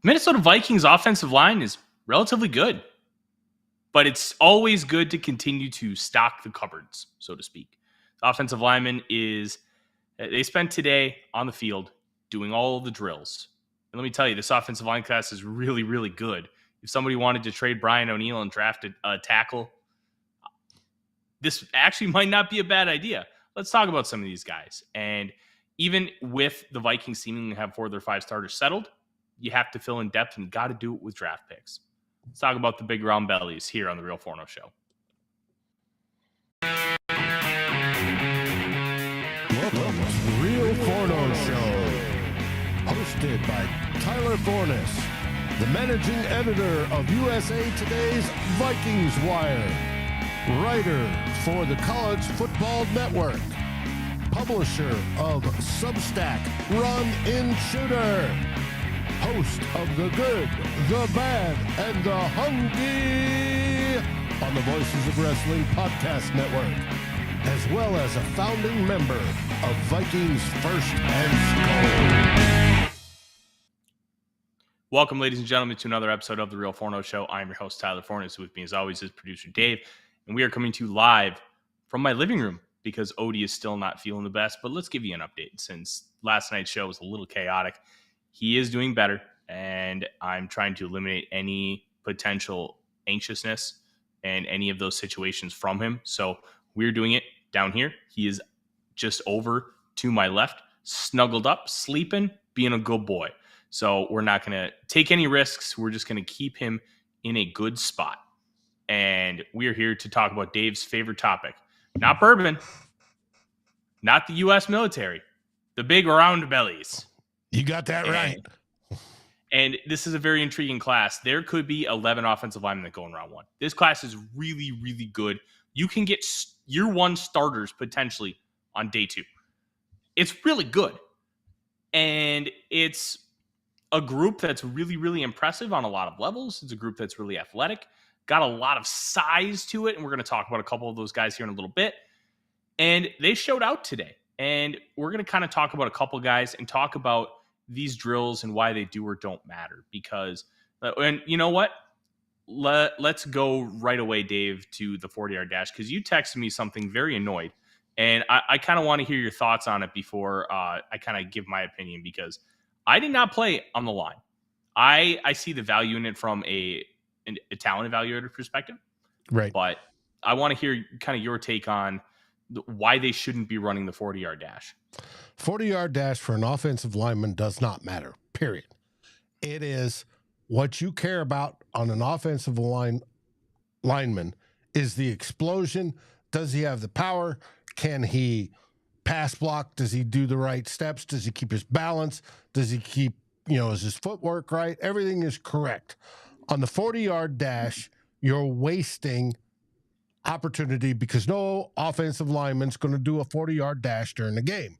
Minnesota Vikings offensive line is relatively good, but it's always good to continue to stock the cupboards, so to speak. The offensive lineman they spent today on the field doing all of the drills. And let me tell you, this offensive line class is really, really good. If somebody wanted to trade Brian O'Neill and draft a tackle, this actually might not be a bad idea. Let's talk about some of these guys. And even with the Vikings seeming to have 4 of their 5 starters settled, you have to fill in depth, and you got to do it with draft picks. Let's talk about the big round bellies here on the Real Forno Show. Welcome to the Real Forno Show, hosted by Tyler Forness, the managing editor of USA Today's Vikings Wire, writer for the College Football Network, publisher of Substack Run In Shooter, host of The Good, The Bad, and The Hungry on the Voices of Wrestling Podcast Network, as well as a founding member of Vikings First and SKOL. Welcome, ladies and gentlemen, to another episode of The Real Forno Show. I'm your host, Tyler Forness. With me, as always, is producer Dave, and we are coming to you live from my living room because Odie is still not feeling the best. But let's give you an update since last night's show was a little chaotic. He is doing better, and I'm trying to eliminate any potential anxiousness and any of those situations from him. So we're doing it down here. He is just over to my left, snuggled up, sleeping, being a good boy. So we're not going to take any risks. We're just going to keep him in a good spot. And we are here to talk about Dave's favorite topic. Not bourbon, not the U.S. military, the big round bellies. You got that right. And this is a very intriguing class. There could be 11 offensive linemen that go in round 1. This class is really, really good. You can get year 1 starters potentially on day 2. It's really good. And it's a group that's really, really impressive on a lot of levels. It's a group that's really athletic, got a lot of size to it. And we're going to talk about a couple of those guys here in a little bit. And they showed out today. And we're going to kind of talk about a couple guys and talk about these drills and why they do or don't matter. Because, and you know what? Let's go right away, Dave, to the 40-yard dash, because you texted me something very annoyed. And I kind of want to hear your thoughts on it before I kind of give my opinion, because I did not play on the line. I see the value in it from a talent evaluator perspective. Right. But I want to hear kind of your take on why they shouldn't be running the 40-yard dash. 40-yard dash for an offensive lineman does not matter, period. It is what you care about on an offensive lineman is the explosion. Does he have the power? Can he pass block? Does he do the right steps? Does he keep his balance? Does he keep, is his footwork right? Everything is correct. On the 40-yard dash, you're wasting opportunity because no offensive lineman's going to do a 40-yard dash during the game.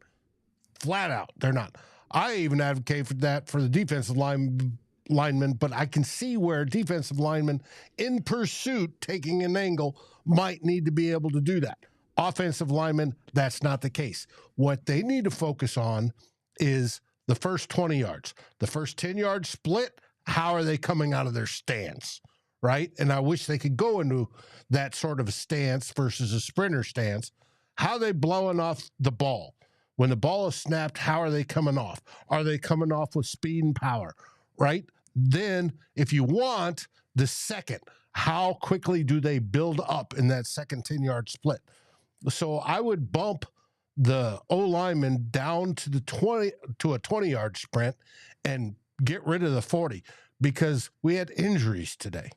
Flat out, they're not. I even advocate for that for the defensive lineman, but I can see where a defensive lineman in pursuit, taking an angle, might need to be able to do that. Offensive linemen, that's not the case. What they need to focus on is the first 20 yards. The first 10-yard split, how are they coming out of their stance, right? And I wish they could go into that sort of stance versus a sprinter stance. How are they blowing off the ball? When the ball is snapped, how are they coming off? Are they coming off with speed and power, right? Then, if you want the second, how quickly do they build up in that second 10-yard split? So I would bump the O-lineman down to a 20-yard sprint and get rid of the 40 because we had injuries today.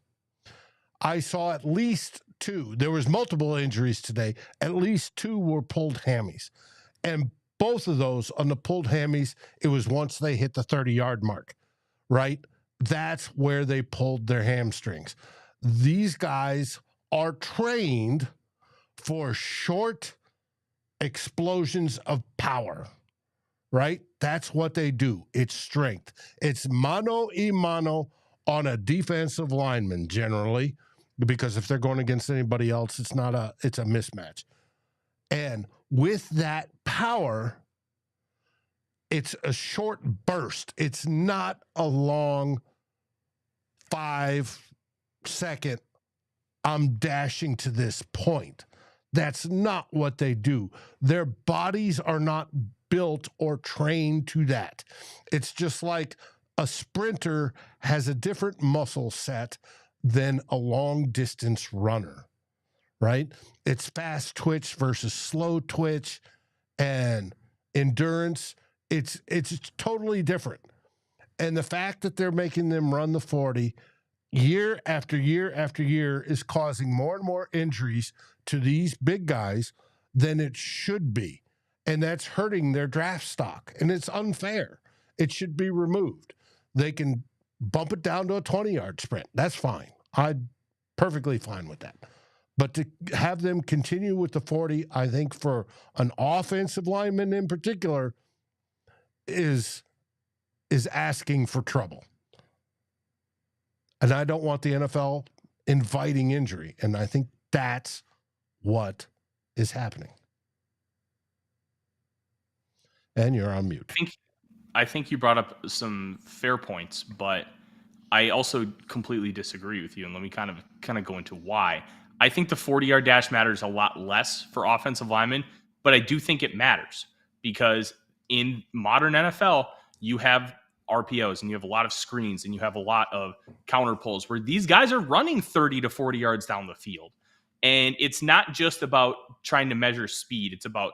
I saw at least 2. There was multiple injuries today. At least 2 were pulled hammies. And both of those on the pulled hammies, it was once they hit the 30-yard mark, right? That's where they pulled their hamstrings. These guys are trained for short explosions of power, right? That's what they do. It's strength. It's mano a mano on a defensive lineman generally, because if they're going against anybody else, it's a mismatch. And with that power, it's a short burst. It's not a long 5-second, I'm dashing to this point. That's not what they do. Their bodies are not built or trained to that. It's just like a sprinter has a different muscle set than a long distance runner, right? It's fast twitch versus slow twitch and endurance. It's totally different. And the fact that they're making them run the 40 year after year after year is causing more and more injuries to these big guys than it should be. And that's hurting their draft stock. And it's unfair. It should be removed. They can bump it down to a 20-yard sprint. That's fine. I'm perfectly fine with that. But to have them continue with the 40, I think for an offensive lineman in particular is asking for trouble. And I don't want the NFL inviting injury. And I think that's what is happening. And you're on mute. I think you brought up some fair points, but I also completely disagree with you. And let me kind of go into why. I think the 40-yard dash matters a lot less for offensive linemen, but I do think it matters because in modern NFL, you have RPOs and you have a lot of screens and you have a lot of counter pulls where these guys are running 30 to 40 yards down the field. And it's not just about trying to measure speed. It's about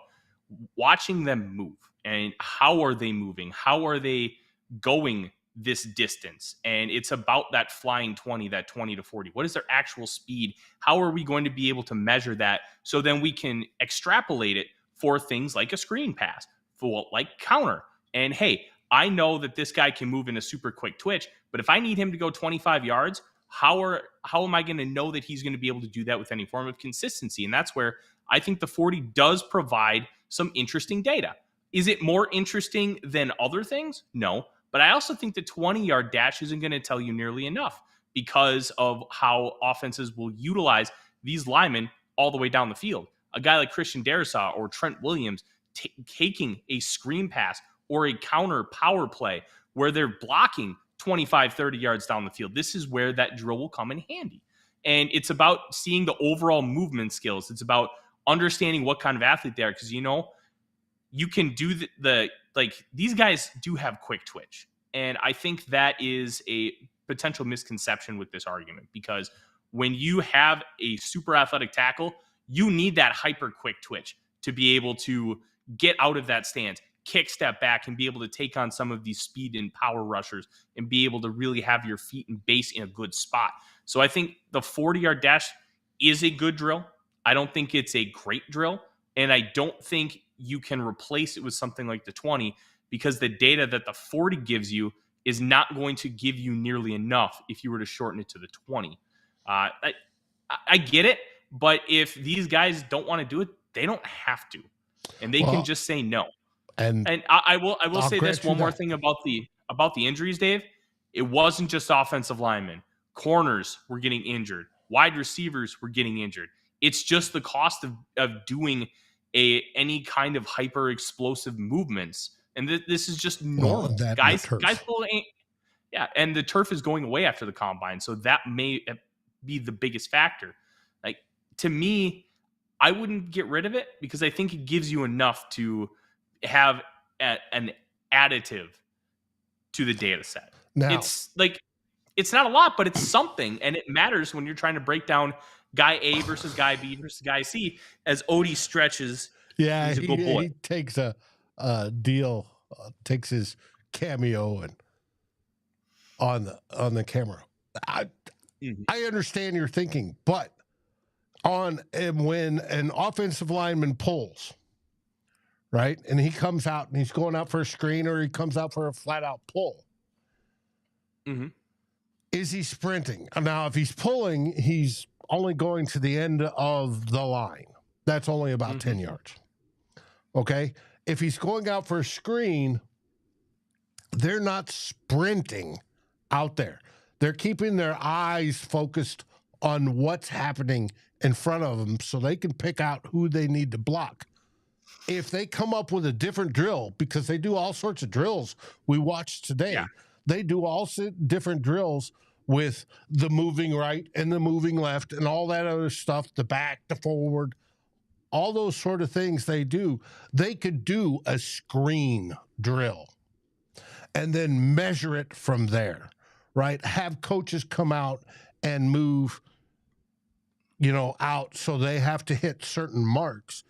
watching them move and how are they moving? How are they going this distance? And it's about that flying 20, that 20 to 40. What is their actual speed? How are we going to be able to measure that so then we can extrapolate it for things like a screen pass, for like counter? And hey, I know that this guy can move in a super quick twitch, but if I need him to go 25 yards, how am I going to know that he's going to be able to do that with any form of consistency? And that's where I think the 40 does provide some interesting data. Is it more interesting than other things? No. But I also think the 20-yard dash isn't going to tell you nearly enough because of how offenses will utilize these linemen all the way down the field. A guy like Christian Darrisaw or Trent Williams taking a screen pass or a counter power play where they're blocking 25, 30 yards down the field. This is where that drill will come in handy. And it's about seeing the overall movement skills. It's about understanding what kind of athlete they are because, you can do these guys do have quick twitch. And I think that is a potential misconception with this argument because when you have a super athletic tackle, you need that hyper quick twitch to be able to get out of that stance, kick step back, and be able to take on some of these speed and power rushers and be able to really have your feet and base in a good spot. So I think the 40-yard dash is a good drill. I don't think it's a great drill. And I don't think you can replace it with something like the 20 because the data that the 40 gives you is not going to give you nearly enough if you were to shorten it to the 20. I get it, but if these guys don't want to do it, they don't have to. And they can just say no. And I will say this one more thing about the injuries, Dave. It wasn't just offensive linemen. Corners were getting injured. Wide receivers were getting injured. It's just the cost of doing any kind of hyper explosive movements. And this is just normal. Guys ain't. Yeah, and the turf is going away after the combine, so that may be the biggest factor. Like to me, I wouldn't get rid of it because I think it gives you enough to have an additive to the data set. Now, it's not a lot, but it's something, and it matters when you're trying to break down guy A versus guy B versus guy C as Odie stretches. Yeah, he's a good boy. He takes a deal, takes his cameo and on the camera. I understand your thinking, but when an offensive lineman pulls, right, and he comes out and he's going out for a screen or he comes out for a flat out pull, is he sprinting? Now, if he's pulling, he's only going to the end of the line. That's only about 10 yards. Okay? If he's going out for a screen, they're not sprinting out there. They're keeping their eyes focused on what's happening in front of them so they can pick out who they need to block. If they come up with a different drill, because they do all sorts of drills we watched today, they do all different drills with the moving right and the moving left and all that other stuff, the back, the forward, all those sort of things they do. They could do a screen drill and then measure it from there, right? Have coaches come out and move, out so they have to hit certain marks.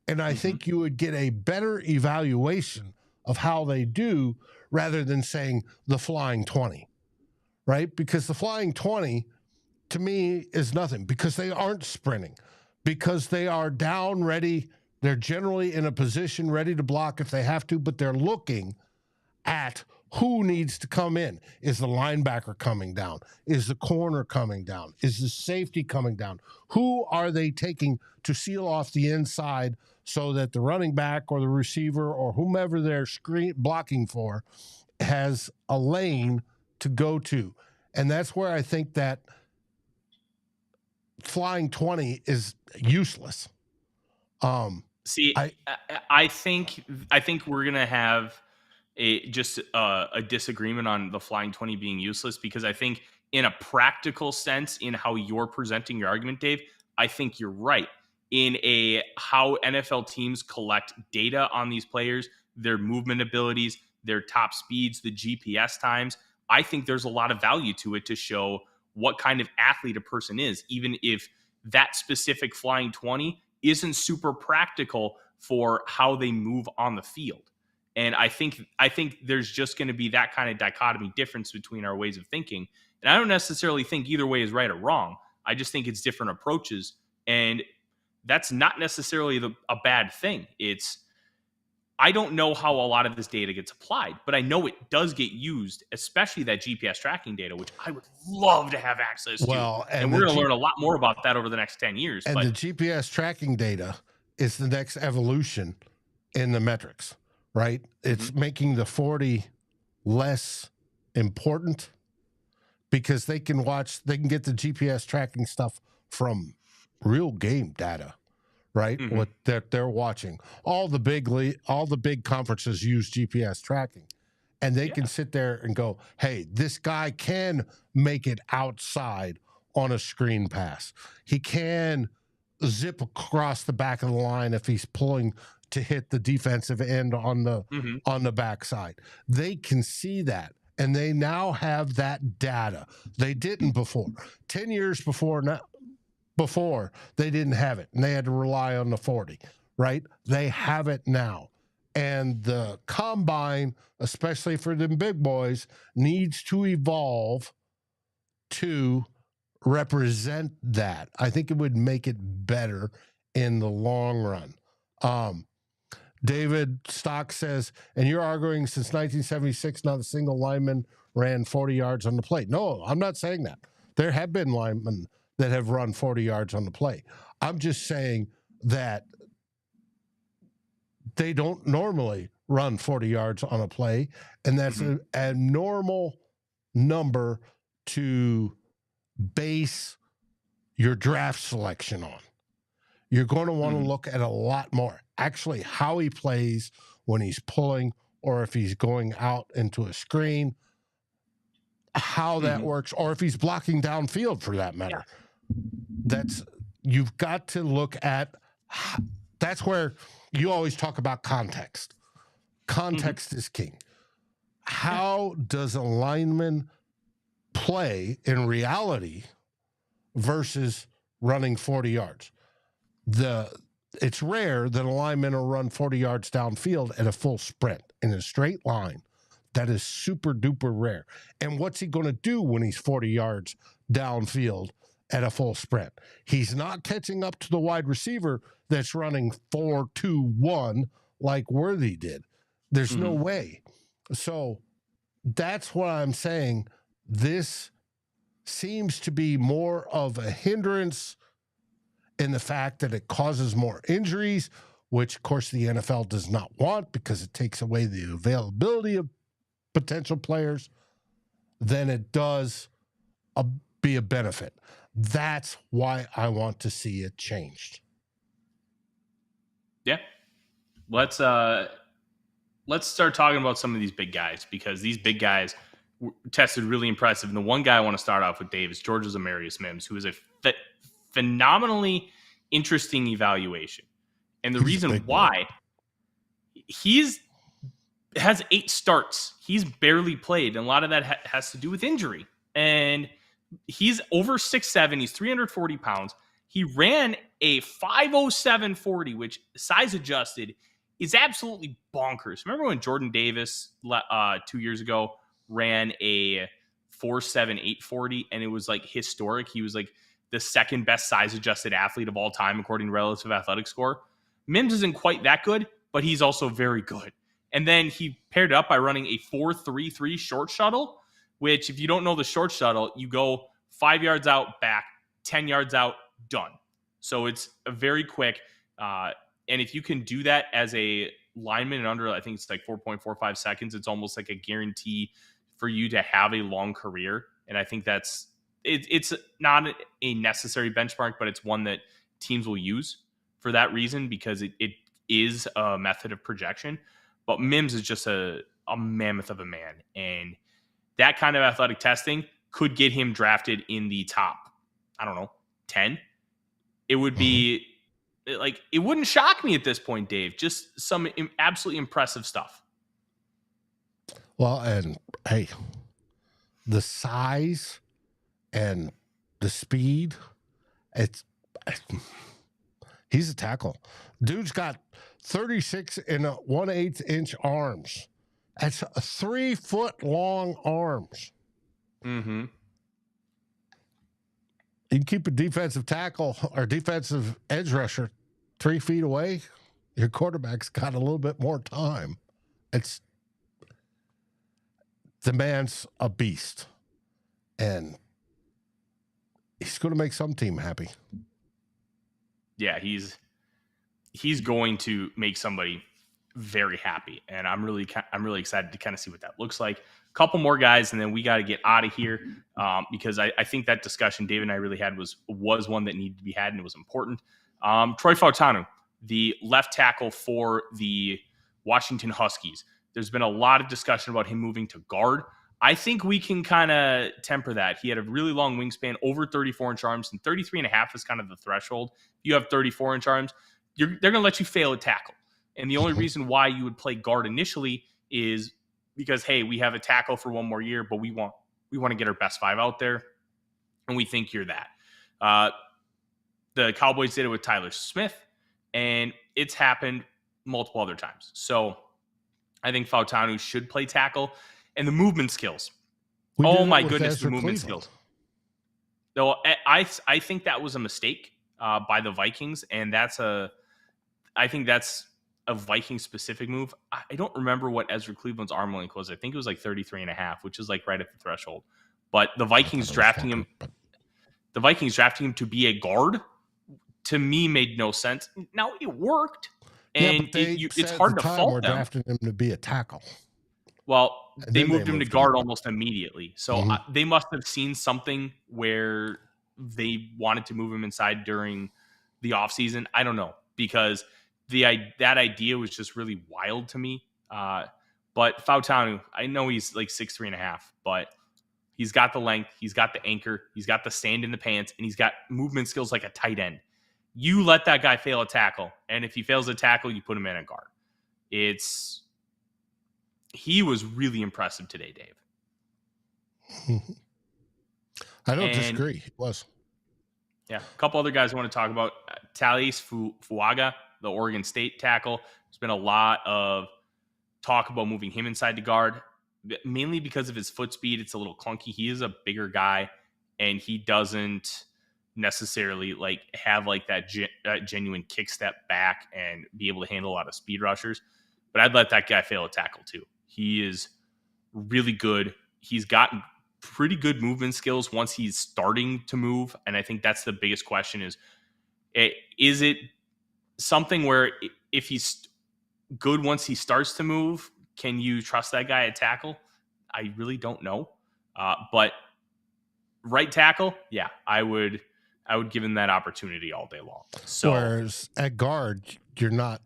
And I think you would get a better evaluation of how they do rather than saying the flying 20, right? Because the flying 20 to me is nothing because they aren't sprinting, because they are down ready. They're generally in a position ready to block if they have to, but they're looking at who needs to come in. Is the linebacker coming down? Is the corner coming down? Is the safety coming down? Who are they taking to seal off the inside so that the running back or the receiver or whomever they're screen blocking for has a lane to go to? And that's where I think that flying 20 is useless. See, I think we're gonna have a disagreement on the flying 20 being useless, because I think in a practical sense, in how you're presenting your argument, Dave, I think you're right. In how NFL teams collect data on these players, their movement abilities, their top speeds, the GPS times, I think there's a lot of value to it to show what kind of athlete a person is, even if that specific flying 20 isn't super practical for how they move on the field. And I think there's just going to be that kind of dichotomy difference between our ways of thinking. And I don't necessarily think either way is right or wrong. I just think it's different approaches. And that's not necessarily a bad thing. I don't know how a lot of this data gets applied, but I know it does get used, especially that GPS tracking data, which I would love to have access to. And we're going to learn a lot more about that over the next 10 years. And the GPS tracking data is the next evolution in the metrics, right? It's making the 40 less important because they can get the GPS tracking stuff from real game data. Right, what they're watching. All the big conferences use GPS tracking, and they can sit there and go, "Hey, this guy can make it outside on a screen pass. He can zip across the back of the line if he's pulling to hit the defensive end on the backside." They can see that, and they now have that data. They didn't before. 10 years before now. Before, they didn't have it, and they had to rely on the 40, right? They have it now. And the combine, especially for them big boys, needs to evolve to represent that. I think it would make it better in the long run. David Stock says, and you're arguing since 1976, not a single lineman ran 40 yards on the play. No, I'm not saying that. There have been linemen that have run 40 yards on the play. I'm just saying that they don't normally run 40 yards on a play, and that's a normal number to base your draft selection on. You're going to want to look at a lot more. Actually, how he plays when he's pulling or if he's going out into a screen, how that works, or if he's blocking downfield for that matter. You've got to look at, that's where you always talk about context. Context is king. How does a lineman play in reality versus running 40 yards? It's rare that a lineman will run 40 yards downfield at a full sprint in a straight line. That is super duper rare. And what's he going to do when he's 40 yards downfield at a full sprint? He's not catching up to the wide receiver that's running 4-2-1 like Worthy did. There's no way. So that's what I'm saying. This seems to be more of a hindrance in the fact that it causes more injuries, which of course the NFL does not want because it takes away the availability of potential players, than it does be a benefit. That's why I want to see it changed. Yeah. Let's start talking about some of these big guys, because these big guys tested really impressive. And the one guy I want to start off with, Dave, is Georgia's Amarius Mims, who is a phenomenally interesting evaluation. And the reason why, he's has 8 starts. He's barely played, and a lot of that has to do with injury. And he's over 6'7". He's 340 pounds. He ran a 5.07.40, which size adjusted is absolutely bonkers. Remember when Jordan Davis 2 years ago ran a 4.78.40, and it was like historic? He was like the second best size adjusted athlete of all time according to relative athletic score. Mims isn't quite that good, but he's also very good. And then he paired up by running a 4.33 short shuttle, which, if you don't know the short shuttle, you go 5 yards out, back, 10 yards out, done. So it's a very quick. And if you can do that as a lineman in under, I think it's like 4.45 seconds, it's almost like a guarantee for you to have a long career. And I think that's it's not a necessary benchmark, but it's one that teams will use for that reason, because it is a method of projection. But Mims is just a mammoth of a man. And that kind of athletic testing could get him drafted in the top, 10. It would be like, it wouldn't shock me at this point, Dave. Just some absolutely impressive stuff. Well, and hey, the size and the speed, he's a tackle. Dude's got 36 and 1/8 inch arms. That's 3 foot long arms. Mm-hmm. You can keep a defensive tackle or defensive edge rusher 3 feet away. Your quarterback's got a little bit more time. The man's a beast, and he's going to make some team happy. Yeah, he's going to make somebody very happy, and I'm really excited to kind of see what that looks like. A couple more guys, and then we got to get out of here, because I think that discussion David and I really had was one that needed to be had, and it was important. Troy Fautanu, the left tackle for the Washington Huskies. There's been a lot of discussion about him moving to guard. I think we can kind of temper that. He had a really long wingspan, over 34-inch arms, and 33.5 is kind of the threshold. If you have 34-inch arms, they're going to let you fail a tackle. And the only reason why you would play guard initially is because, hey, we have a tackle for one more year, but we want to get our best 5 out there, and we think you're that. The Cowboys did it with Tyler Smith, and it's happened multiple other times. So I think Fautanu should play tackle. And the movement skills. Oh, my goodness, the movement skills. Though I think that was a mistake by the Vikings, and I think that's a Viking-specific move. I don't remember what Ezra Cleveland's arm length was. I think it was like 33.5, which is like right at the threshold. But the Vikings drafting him to be a guard, to me, made no sense. Now, it worked. And it's hard to fault them. We're drafting him to be a tackle. Well, they moved him to guard almost immediately. So they must have seen something where they wanted to move him inside during the offseason. I don't know, because that idea was just really wild to me. But Fautanu, I know he's like 6'3.5", but he's got the length, he's got the anchor, he's got the sand in the pants, and he's got movement skills like a tight end. You let that guy fail a tackle, and if he fails a tackle, you put him in a guard. He was really impressive today, Dave. I don't disagree. He was. Yeah. A couple other guys I want to talk about. Thales Fuaga, the Oregon State tackle. There's been a lot of talk about moving him inside the guard, mainly because of his foot speed. It's a little clunky. He is a bigger guy, and he doesn't necessarily have that genuine kick step back and be able to handle a lot of speed rushers. But I'd let that guy fail a tackle too. He is really good. He's gotten pretty good movement skills once he's starting to move. And I think that's the biggest question is it something where if he's good once he starts to move, can you trust that guy at tackle? I really don't know. But right tackle, yeah, I would give him that opportunity all day long. So, whereas at guard, you're not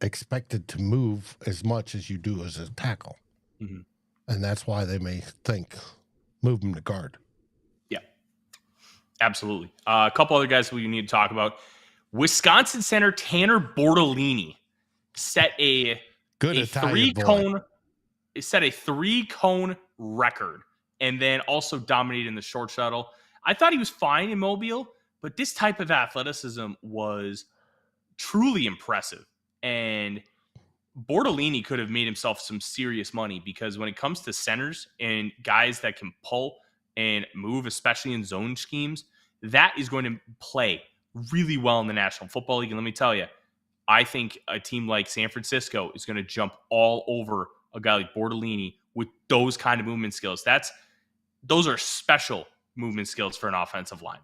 expected to move as much as you do as a tackle. Mm-hmm. And that's why they may think move him to guard. Yeah, absolutely. A couple other guys we need to talk about. Wisconsin center Tanner Bortolini set a three-cone record and then also dominated in the short shuttle. I thought he was fine in Mobile, but this type of athleticism was truly impressive. And Bortolini could have made himself some serious money because when it comes to centers and guys that can pull and move, especially in zone schemes, that is going to play really well in the National Football League. And let me tell you, I think a team like San Francisco is going to jump all over a guy like Bortolini with those kind of movement skills. Those are special movement skills for an offensive lineman.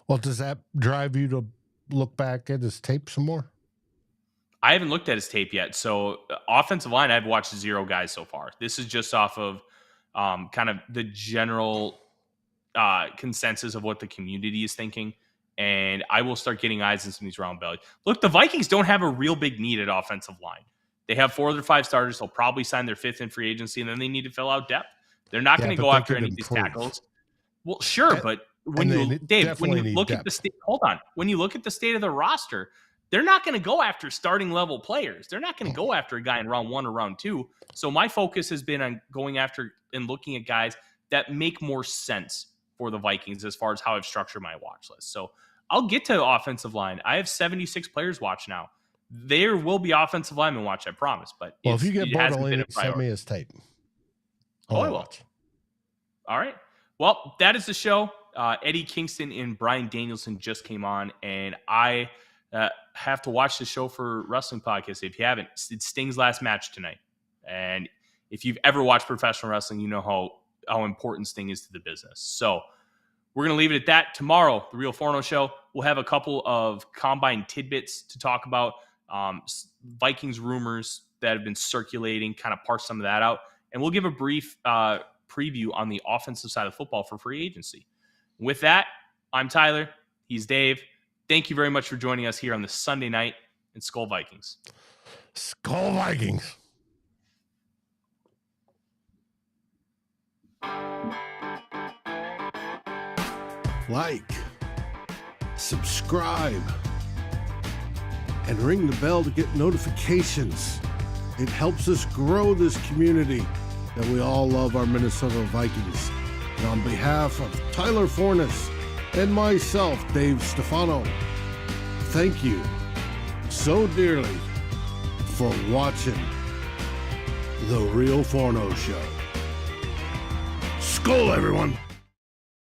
Well, does that drive you to look back at his tape some more? I haven't looked at his tape yet. So offensive line, I've watched 0 guys so far. This is just off of kind of the general consensus of what the community is thinking. And I will start getting eyes in some of these round bellies. Look, the Vikings don't have a real big need at offensive line. They have 4 of their 5 starters. They'll probably sign their 5th in free agency, and then they need to fill out depth. They're not going to go after any of these tackles. Well, sure, but when you look at the state, when you look at the state of the roster, they're not going to go after starting level players. They're not going to go after a guy in round 1 or round 2. So my focus has been on going after and looking at guys that make more sense for the Vikings as far as how I've structured my watch list. So I'll get to offensive line. I have 76 players watch now. There will be offensive linemen watch, I promise. But if you get Bortolini, send me his tape. I will. All right. Well, that is the show. Eddie Kingston and Brian Danielson just came on, and I have to watch the show for Wrestling Podcast. If you haven't, it's Sting's last match tonight. And if you've ever watched professional wrestling, you know how important Sting is to the business. So we're going to leave it at that. Tomorrow, the Real Forno Show, we'll have a couple of combine tidbits to talk about, Vikings rumors that have been circulating, kind of parse some of that out. And we'll give a brief preview on the offensive side of football for free agency. With that, I'm Tyler. He's Dave. Thank you very much for joining us here on the Sunday night in SKOL Vikings. SKOL Vikings. Like, subscribe, and ring the bell to get notifications. It helps us grow this community that we all love, our Minnesota Vikings. And on behalf of Tyler Forness and myself, Dave Stefano, thank you so dearly for watching the Real Forno Show. SKOL, everyone!